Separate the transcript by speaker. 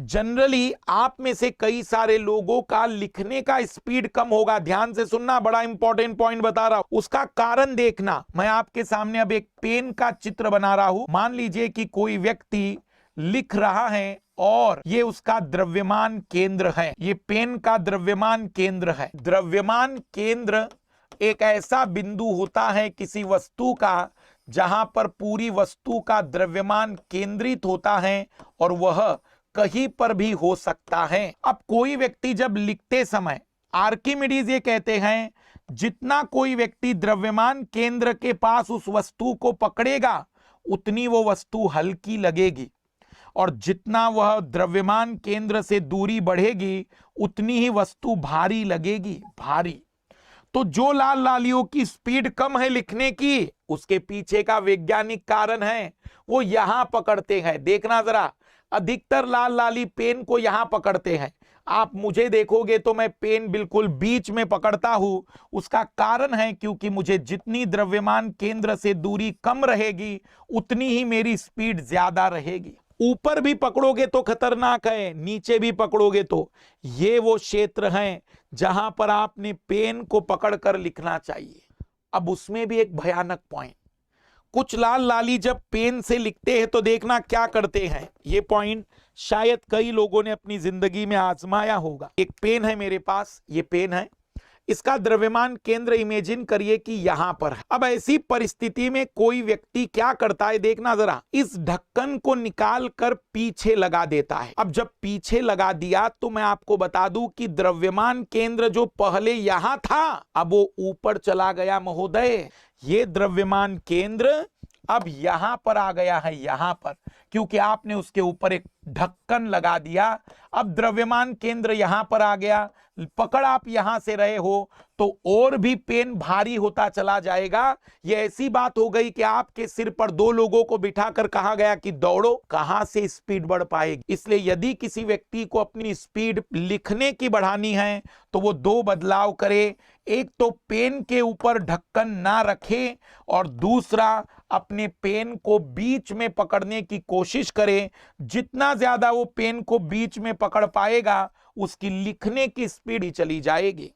Speaker 1: Generally आप में से कई सारे लोगों का लिखने का स्पीड कम होगा। ध्यान से सुनना, बड़ा इंपॉर्टेंट पॉइंट बता रहा हूं। उसका कारण देखना, मैं आपके सामने अब एक पेन का चित्र बना रहा हूं। मान लीजिए कि कोई व्यक्ति लिख रहा है और ये उसका द्रव्यमान केंद्र है, ये पेन का द्रव्यमान केंद्र है। द्रव्यमान केंद्र एक ऐसा बिंदु होता है किसी वस्तु का जहां पर पूरी वस्तु का द्रव्यमान केंद्रित होता है और वह कहीं पर भी हो सकता है। अब कोई व्यक्ति जब लिखते समय, आर्किमिडीज ये कहते हैं, जितना कोई व्यक्ति द्रव्यमान केंद्र के पास उस वस्तु को पकड़ेगा उतनी वो वस्तु हल्की लगेगी, और जितना वह द्रव्यमान केंद्र से दूरी बढ़ेगी उतनी ही वस्तु भारी लगेगी, भारी। तो जो लाल लालियों की स्पीड कम है लिखने की, उसके पीछे का वैज्ञानिक कारण है, वो यहां पकड़ते हैं। देखना जरा, अधिकतर लाल लाली पेन को यहां पकड़ते हैं। आप मुझे देखोगे तो मैं पेन बिल्कुल बीच में पकड़ता हूं। उसका कारण है क्योंकि मुझे जितनी द्रव्यमान केंद्र से दूरी कम रहेगी उतनी ही मेरी स्पीड ज्यादा रहेगी। ऊपर भी पकड़ोगे तो खतरनाक है, नीचे भी पकड़ोगे तो। ये वो क्षेत्र हैं जहां पर आपने पेन को पकड़कर लिखना चाहिए। अब उसमें भी एक भयानक पॉइंट, कुछ लाल लाली जब पेन से लिखते हैं तो देखना क्या करते हैं। ये पॉइंट शायद कई लोगों ने अपनी जिंदगी में आजमाया होगा। एक पेन है मेरे पास, ये पेन है, इसका द्रव्यमान केंद्र इमेजिन करिए कि यहां पर है। अब ऐसी परिस्थिति में कोई व्यक्ति क्या करता है, देखना जरा, इस ढक्कन को निकाल कर पीछे लगा देता है। अब जब पीछे लगा दिया तो मैं आपको बता दूं कि द्रव्यमान केंद्र जो पहले यहां था अब वो ऊपर चला गया महोदय। ये द्रव्यमान केंद्र अब यहां पर आ गया है, यहां पर, क्योंकि आपने उसके ऊपर एक ढक्कन लगा दिया। अब द्रव्यमान केंद्र यहां पर आ गया, पकड़ आप यहां से रहे हो तो और भी पेन भारी होता चला जाएगा। यह ऐसी बात हो गई कि आपके सिर पर दो लोगों को बिठाकर कहा गया कि दौड़ो, कहां से स्पीड बढ़ पाएगी। इसलिए यदि किसी व्यक्ति को अपनी स्पीड लिखने की बढ़ानी है तो वो दो बदलाव करे। एक तो पेन के ऊपर ढक्कन ना रखे, और दूसरा अपने पेन को बीच में पकड़ने की कोशिश करे। जितना ज्यादा वो पेन को बीच में पकड़ पाएगा उसकी लिखने की स्पीड ही चली जाएगी।